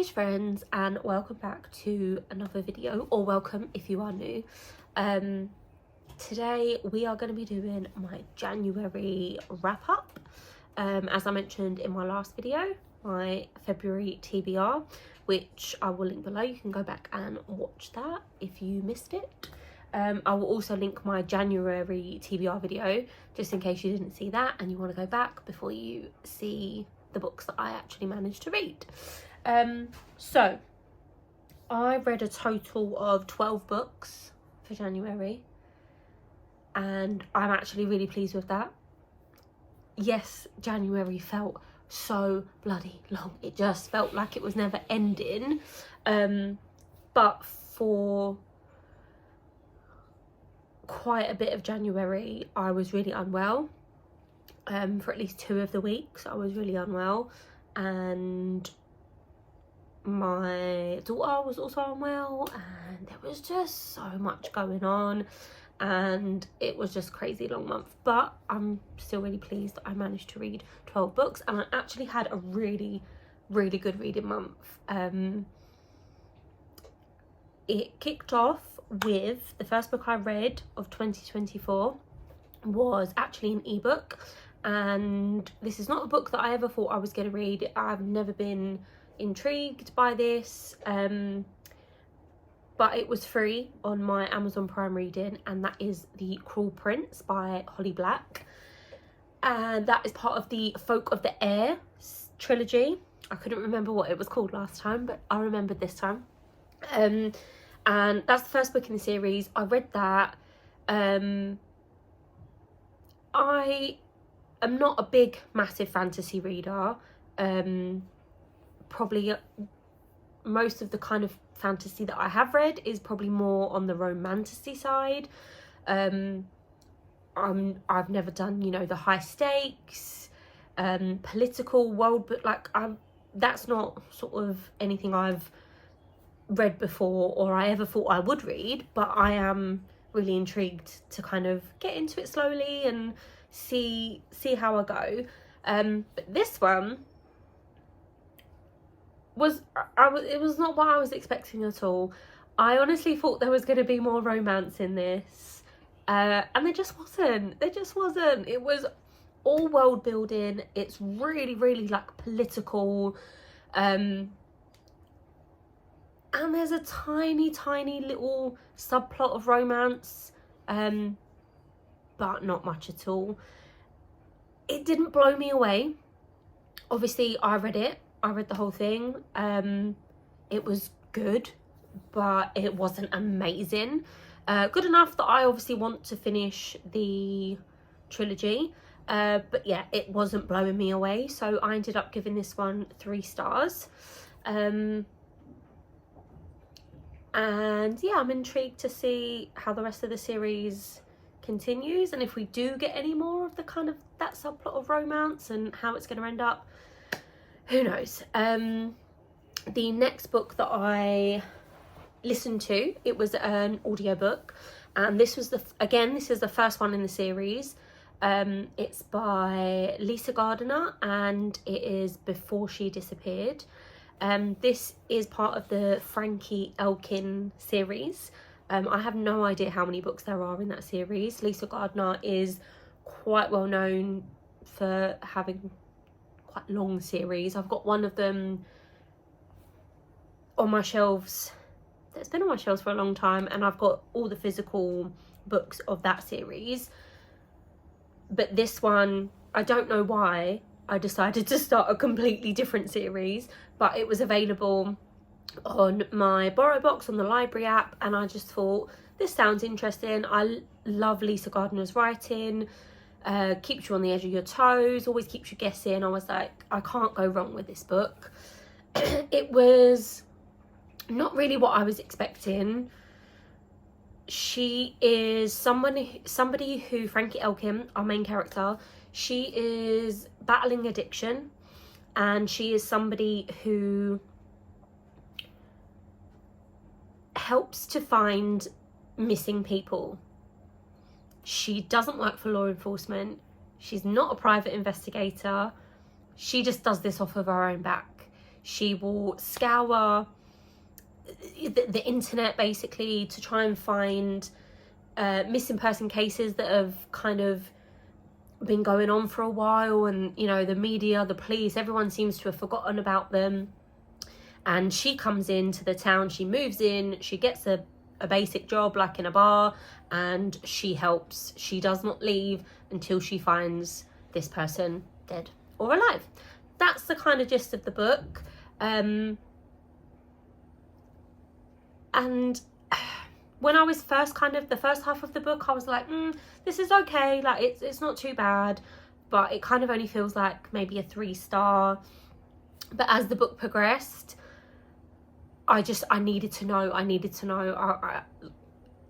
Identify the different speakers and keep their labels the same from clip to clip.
Speaker 1: Lovelies friends, and welcome back to another video, or welcome if you are new. Today we are going to be doing my January wrap up. As I mentioned in my last video, my February TBR, which I will link below. You can go back and watch that if you missed it. I will also link my January TBR video just in case you didn't see that and you want to go back before you see the books that I actually managed to read. So I read a total of 12 books for January, and I'm actually really pleased with that. Yes, January felt so bloody long. It just felt like it was never ending. But for quite a bit of January, I was really unwell. For at least 2 of the weeks, I was really unwell, and my daughter was also unwell, and there was just so much going on, and it was just crazy long month. But I'm still really pleased that I managed to read 12 books, and I actually had a really good reading month. It kicked off with the first book I read of 2024 was actually an ebook, and this is not a book that I ever thought I was going to read. I've never been intrigued by this, but it was free on my Amazon Prime reading, and that is The Cruel Prince by Holly Black, and that is part of the Folk of the Air trilogy. I couldn't remember what it was called last time, but I remembered this time. And that's the first book in the series. I read that. I am not a big massive fantasy reader. Probably most of the kind of fantasy that I have read is probably more on the romantasy side. I've never done, you know, the high stakes political world, but like that's not sort of anything I've read before or I ever thought I would read, but I am really intrigued to kind of get into it slowly and see how I go. But this one was it was not what I was expecting at all. I honestly thought there was going to be more romance in this, and there just wasn't. It was all world building. It's really like political, and there's a tiny little subplot of romance, but not much at all. It didn't blow me away. Obviously, I read the whole thing. It was good, but it wasn't amazing. Good enough that I obviously want to finish the trilogy, but yeah, it wasn't blowing me away, so I ended up giving this one 3 stars. And yeah, I'm intrigued to see how the rest of the series continues, and if we do get any more of the kind of that subplot of romance and how it's going to end up, who knows. The next book that I listened to, it was an audiobook, and this was this is the first one in the series. It's by Lisa Gardner, and it is Before She Disappeared. This is part of the Frankie Elkin series. I have no idea how many books there are in that series. Lisa Gardner is quite well known for having quite long series. I've got one of them on my shelves that's been on my shelves for a long time, and I've got all the physical books of that series. But this one, I don't know why I decided to start a completely different series, but it was available on my Borrow Box on the library app, and I just thought, this sounds interesting. I love Lisa Gardner's writing. Keeps you on the edge of your toes, always keeps you guessing. I was like, I can't go wrong with this book. It was not really what I was expecting. She is somebody who, Frankie Elkin, our main character, she is battling addiction, and she is somebody who helps to find missing people. She doesn't work for law enforcement. She's not a private investigator. She just does this off of her own back. She will scour the internet basically to try and find missing person cases that have kind of been going on for a while, and you know, the media, the police, everyone seems to have forgotten about them. And she comes into the town, she moves in, she gets a basic job like in a bar, and she helps. She does not leave until she finds this person dead or alive. That's the kind of gist of the book. And when I was first the first half of the book, I was like, this is okay, like it's not too bad, but it kind of only feels like maybe a 3-star. But as the book progressed, I needed to know.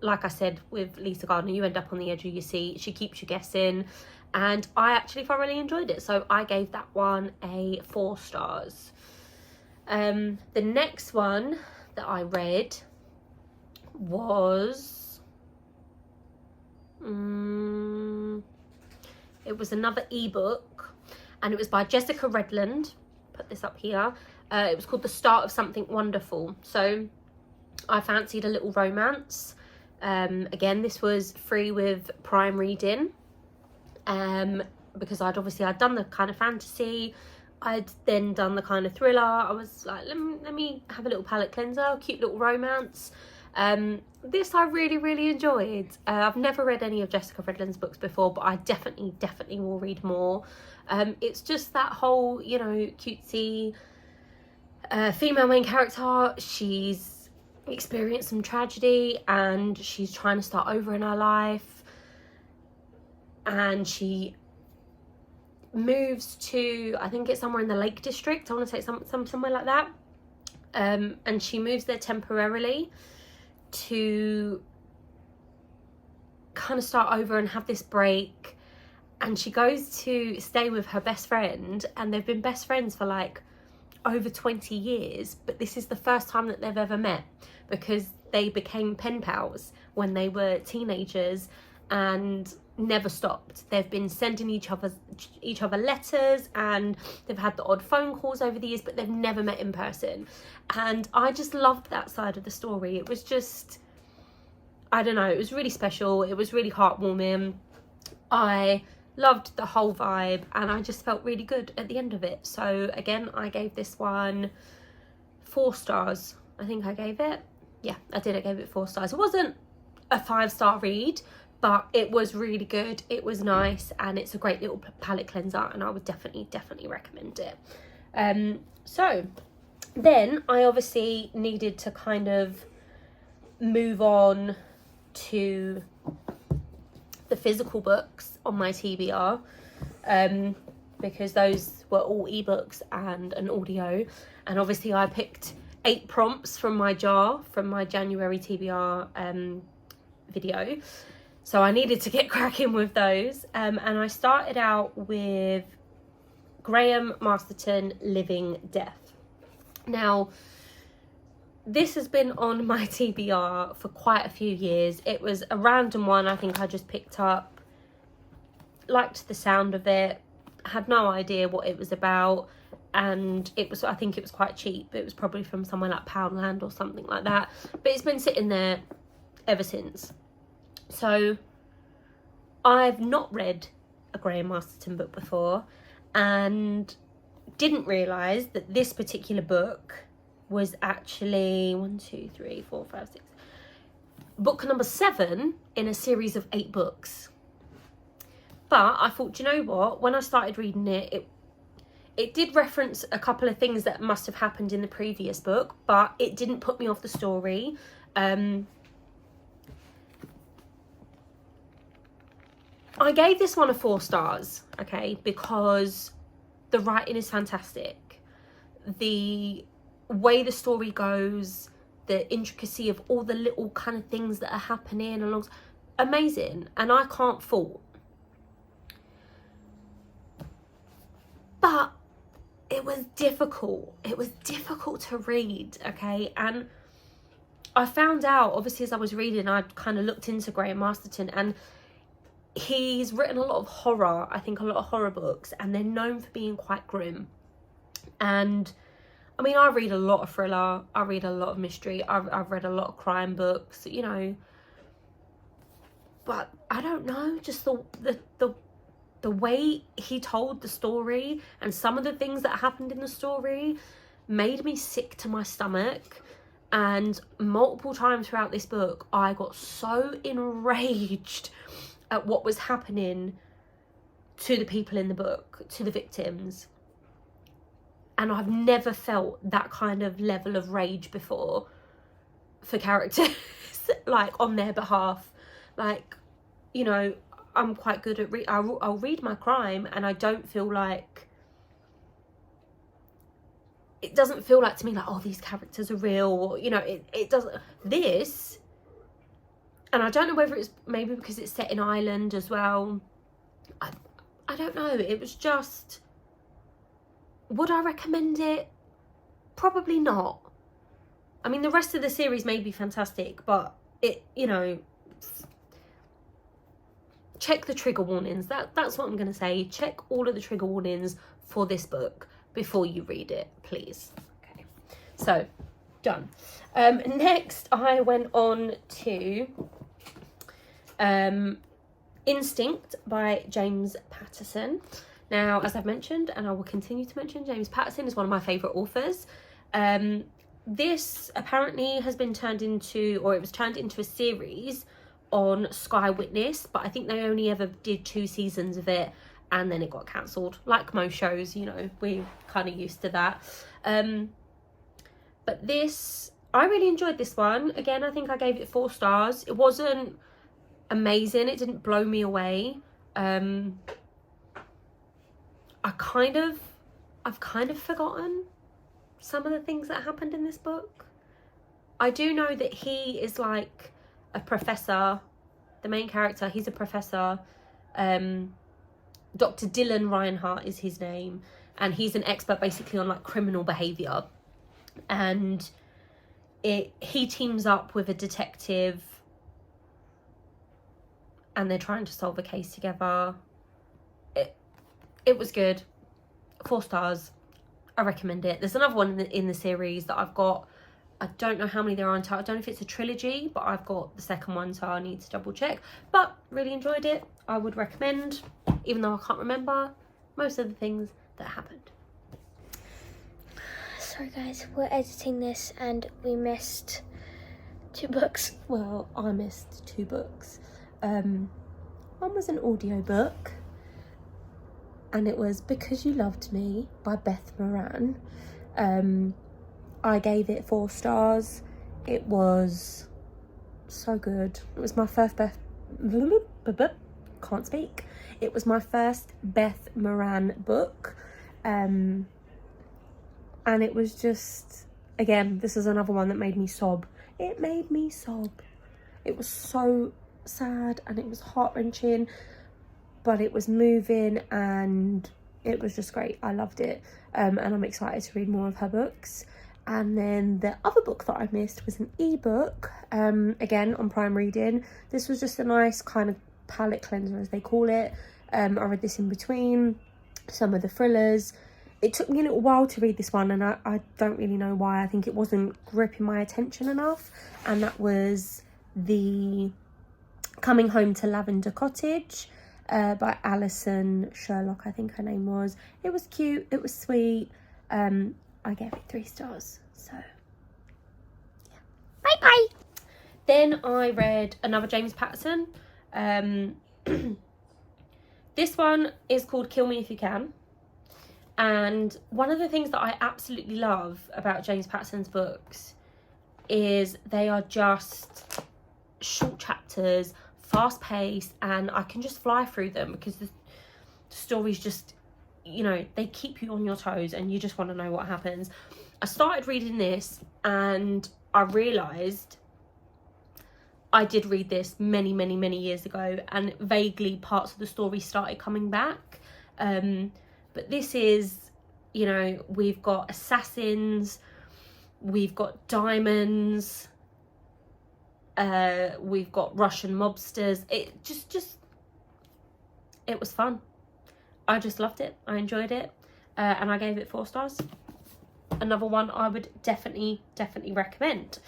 Speaker 1: Like I said with Lisa Gardner, you end up on the edge of your seat. She keeps you guessing, and I actually thoroughly enjoyed it, so I gave that one a 4 stars. The next one that I read was it was another ebook, and it was by Jessica Redland. Put this up here. It was called The Start of Something Wonderful. So I fancied a little romance. Again, this was free with Prime Reading, because I'd done the kind of fantasy, I'd then done the kind of thriller. I was like, let me have a little palate cleanser, cute little romance. This I really enjoyed. I've never read any of Jessica Redland's books before, but I definitely will read more. It's just that whole, you know, cutesy female main character. She's experienced some tragedy and she's trying to start over in her life, and she moves to, I think it's somewhere in the Lake District, I want to say somewhere like that, and she moves there temporarily to kind of start over and have this break. And she goes to stay with her best friend, and they've been best friends for like over 20 years, but this is the first time that they've ever met, because they became pen pals when they were teenagers and never stopped. They've been sending each other letters, and they've had the odd phone calls over the years, but they've never met in person. And I just loved that side of the story. It was just, I don't know, it was really special. It was really heartwarming. I loved the whole vibe, and I just felt really good at the end of it. So again, I gave this one 4 stars. I think I gave it, yeah, I did. I gave it 4 stars. It wasn't a 5-star read, but it was really good. It was nice, and it's a great little palette cleanser, and I would definitely recommend it. So then I obviously needed to kind of move on to the physical books on my TBR, because those were all ebooks and an audio. And obviously I picked 8 prompts from my jar from my January TBR video, so I needed to get cracking with those. And I started out with Graham Masterton, Living Death. Now, this has been on my TBR for quite a few years. It was a random one I think I just picked up, liked the sound of it, had no idea what it was about, and it was, I think it was quite cheap. It was probably from somewhere like Poundland or something like that, but it's been sitting there ever since. So I've not read a Graham Masterton book before, and didn't realise that this particular book was actually book number 7 in a series of 8 books. But I thought, you know what, when I started reading it, it did reference a couple of things that must have happened in the previous book, but it didn't put me off the story. I gave this one a 4 stars, okay, because the writing is fantastic. The way the story goes, the intricacy of all the little kind of things that are happening along, amazing, and I can't fault. But it was difficult. It was difficult to read, okay? And I found out, obviously, as I was reading, I kind of looked into Graham Masterton, and he's written a lot of horror, I think a lot of horror books, and they're known for being quite grim. And I mean, I read a lot of thriller, I read a lot of mystery, I've read a lot of crime books, you know, but I don't know, just the way he told the story and some of the things that happened in the story made me sick to my stomach. And multiple times throughout this book, I got so enraged at what was happening to the people in the book, to the victims. And I've never felt that kind of level of rage before for characters, like, on their behalf. Like, you know, I'm quite good at I'll read my crime, and I don't feel like, it doesn't feel like to me like, oh, these characters are real, or, you know, it doesn't. This, and I don't know whether it's maybe because it's set in Ireland as well, I don't know, it was just, would I recommend it? Probably not. I mean, the rest of the series may be fantastic, but it, you know, check the trigger warnings. That's what I'm going to say. Check all of the trigger warnings for this book before you read it, please. Okay, so done. Next, I went on to Instinct by James Patterson. Now, as I've mentioned, and I will continue to mention, James Patterson is one of my favourite authors. This apparently has been turned into, or it was turned into a series on Sky Witness, but I think they only ever did 2 seasons of it, and then it got cancelled, like most shows, you know, we're kind of used to that. But this, I really enjoyed this one. Again, I think I gave it 4 stars. It wasn't amazing, it didn't blow me away. I've kind of forgotten some of the things that happened in this book. I do know that he is like a professor, the main character, he's a professor. Dr. Dylan Reinhardt is his name, and he's an expert basically on like criminal behaviour. And he teams up with a detective, and they're trying to solve a case together. It was good. 4 stars. I recommend it. There's another one in the series that I've got. I don't know how many there are in total. I don't know if it's a trilogy, but I've got the second one, so I need to double check. But really enjoyed it. I would recommend, even though I can't remember most of the things that happened.
Speaker 2: Sorry guys, we're editing this and we missed 2 books.
Speaker 1: Well, I missed 2 books. One was an audiobook, and it was Because You Loved Me by Beth Moran. I gave it 4 stars. It was so good. It was my first can't speak. It was my first Beth Moran book. And it was just, again, this is another one that made me sob. It made me sob. It was so sad and it was heart-wrenching, but it was moving and it was just great. I loved it. And I'm excited to read more of her books. And then the other book that I missed was an ebook, again on Prime Reading. This was just a nice kind of palette cleanser, as they call it. I read this in between some of the thrillers. It took me a little while to read this one, and I don't really know why. I think it wasn't gripping my attention enough, and that was the Coming Home to Lavender Cottage by Alison Sherlock, I think her name was. It was cute, it was sweet. I gave it 3 stars, so yeah.
Speaker 2: Bye bye.
Speaker 1: Then I read another James Patterson. This one is called Kill Me If You Can. And one of the things that I absolutely love about James Patterson's books is they are just short chapters, fast paced, and I can just fly through them because the stories just, you know, they keep you on your toes and you just want to know what happens. I started reading this and I realised I did read this many years ago, and vaguely parts of the story started coming back. But this is, you know, we've got assassins, we've got diamonds, we've got Russian mobsters. It it was fun. I just loved it. I enjoyed it. And I gave it 4 stars. another one I would definitely recommend.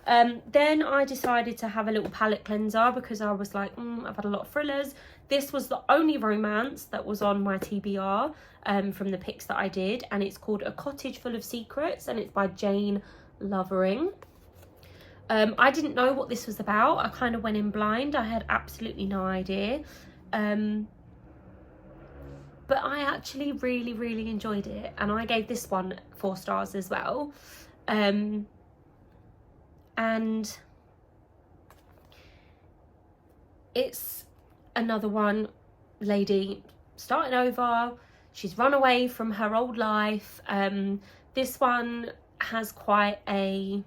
Speaker 1: Then I decided to have a little palette cleanser because I was like, I've had a lot of thrillers. This was the only romance that was on my TBR from the picks that I did, and it's called A Cottage Full of Secrets, and it's by Jane Lovering. I didn't know what this was about. I kind of went in blind. I had absolutely no idea. But I actually really enjoyed it, and I gave this one 4 stars as well. And it's another one, lady starting over. She's run away from her old life. This one has quite a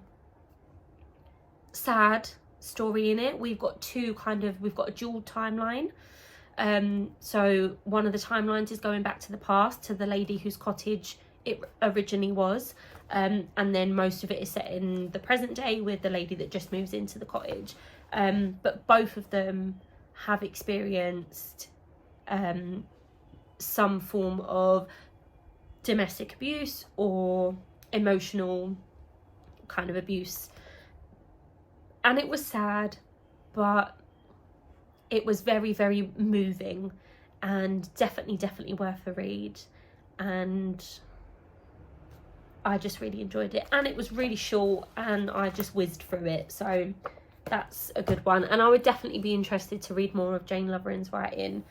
Speaker 1: sad story in it. We've got a dual timeline. So one of the timelines is going back to the past, to the lady whose cottage it originally was, and then most of it is set in the present day with the lady that just moves into the cottage. But both of them have experienced some form of domestic abuse or emotional kind of abuse, and it was sad, but it was very moving, and definitely worth a read. And I just really enjoyed it, and it was really short, and I just whizzed through it, so that's a good one. And I would definitely be interested to read more of Jane Lovering's writing.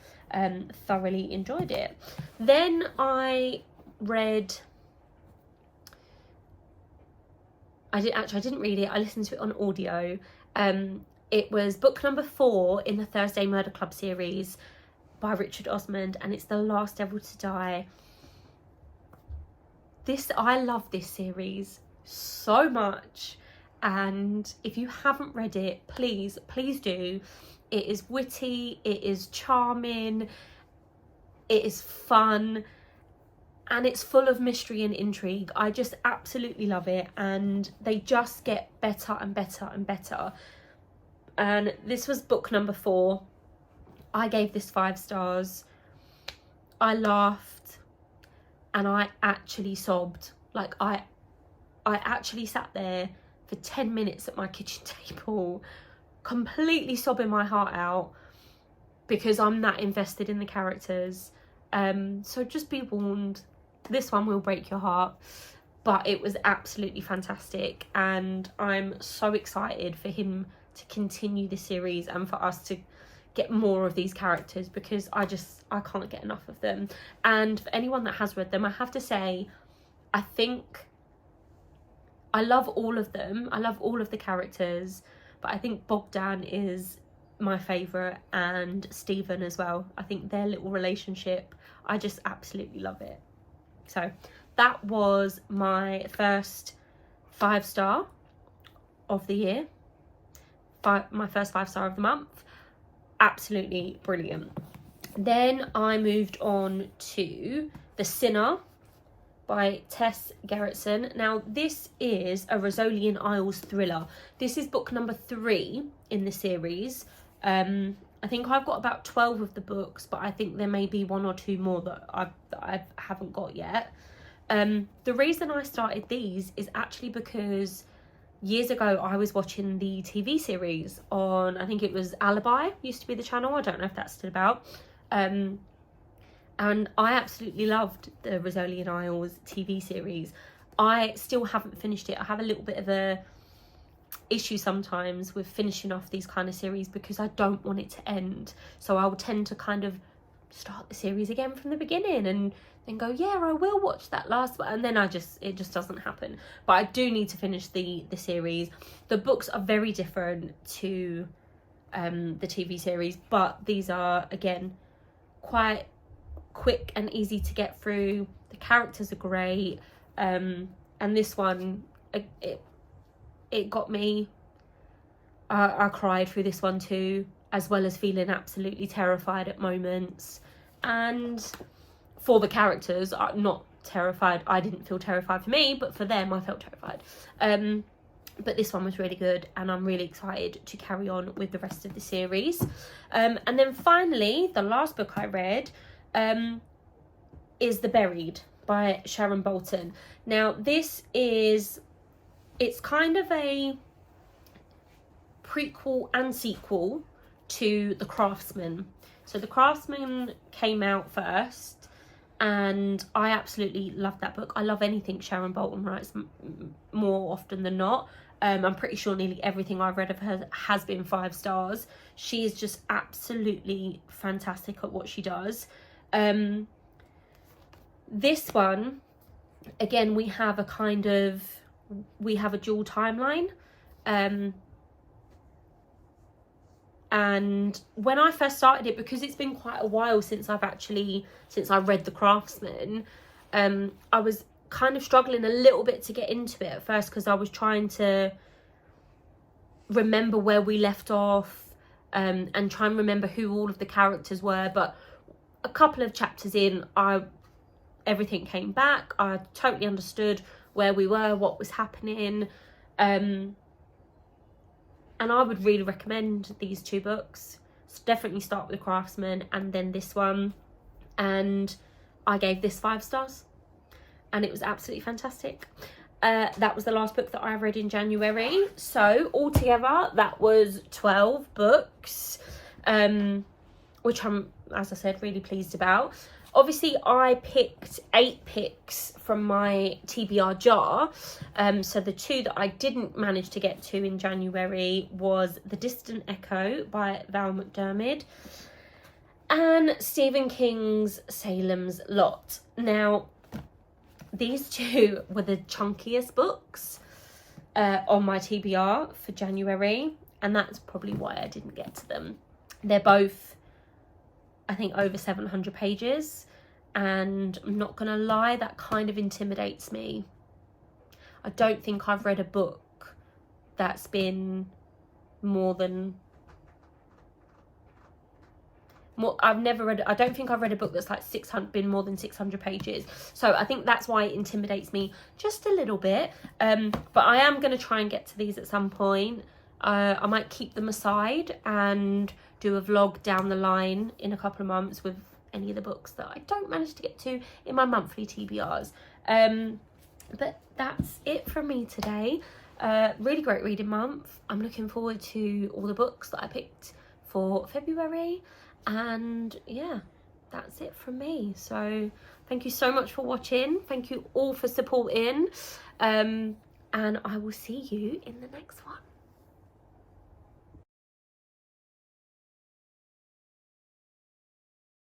Speaker 1: Thoroughly enjoyed it. Then I read, I didn't read it, I listened to it on audio. It was book number 4 in the Thursday Murder Club series by Richard Osman, and it's The Last Devil to Die. I love this series so much, and if you haven't read it, please do. It is witty, it is charming, it is fun, and it's full of mystery and intrigue. I just absolutely love it, and they just get better and better. And this was book number 4. I gave this 5 stars. I laughed, and I actually sobbed. Like I actually sat there for 10 minutes at my kitchen table, completely sobbing my heart out, because I'm that invested in the characters. So just be warned, this one will break your heart, but it was absolutely fantastic, and I'm so excited for him to continue the series and for us to get more of these characters, because I can't get enough of them. And for anyone that has read them, I have to say, I think I love all of them. I love all of the characters, but I think Bogdan is my favourite, and Stephen as well. I think their little relationship, I just absolutely love it. So that was my first 5-star of the year. My first 5-star of the month. Absolutely brilliant. Then I moved on to The Sinner by Tess Gerritsen. Now this is a Rosolian Isles thriller. This is book number 3 in the series. I think I've got about 12 of the books, but I think there may be 1 or 2 more that I haven't got yet. The reason I started these is actually because years ago I was watching the TV series on, I think it was Alibi, used to be the channel, I don't know if that's still about. And I absolutely loved the Rosolian Isles TV series. I still haven't finished it. I have a little bit of a issue sometimes with finishing off these kind of series because I don't want it to end. So I will tend to kind of start the series again from the beginning and then go, yeah, I will watch that last one, and then it just doesn't happen. But I do need to finish the series. The books are very different to the TV series, but these are, again, quite quick and easy to get through. The characters are great, and this one, it got me. I cried through this one too, as well as feeling absolutely terrified at moments. And for the characters, not terrified. I didn't feel terrified for me, but for them I felt terrified. But this one was really good, and I'm really excited to carry on with the rest of the series. And then finally, the last book I read is The Buried by Sharon Bolton. Now this is, it's kind of a prequel and sequel to The Craftsman. So The Craftsman came out first, and I absolutely love that book. I love anything Sharon Bolton writes more often than not. I'm pretty sure nearly everything I've read of her has been 5 stars. She is just absolutely fantastic at what she does. This one, again, we have a dual timeline. And when I first started it, because it's been quite a while since I read The Craftsman, I was kind of struggling a little bit to get into it at first, because I was trying to remember where we left off, and try and remember who all of the characters were. But a couple of chapters in, everything came back. I totally understood where we were, what was happening, and I would really recommend these 2 books. So definitely start with The Craftsman and then this one. And I gave this 5 stars, and it was absolutely fantastic. That was the last book that I read in January. So altogether, that was 12 books, which I'm, as I said, really pleased about. Obviously, I picked 8 picks from my TBR jar. So the 2 that I didn't manage to get to in January was The Distant Echo by Val McDermid and Stephen King's Salem's Lot. Now, these 2 were the chunkiest books on my TBR for January, and that's probably why I didn't get to them. They're both, I think, over 700 pages, and I'm not gonna lie, that kind of intimidates me. I don't think I've read a book that's been I don't think I've read a book that's like been more than 600 pages. So I think that's why it intimidates me just a little bit. But I am going to try and get to these at some point. I might keep them aside and do a vlog down the line in a couple of months with any of the books that I don't manage to get to in my monthly TBRs. But that's it from me today. Really great reading month. I'm looking forward to all the books that I picked for February. And yeah, that's it from me. So thank you so much for watching. Thank you all for supporting. And I will see you in the next one.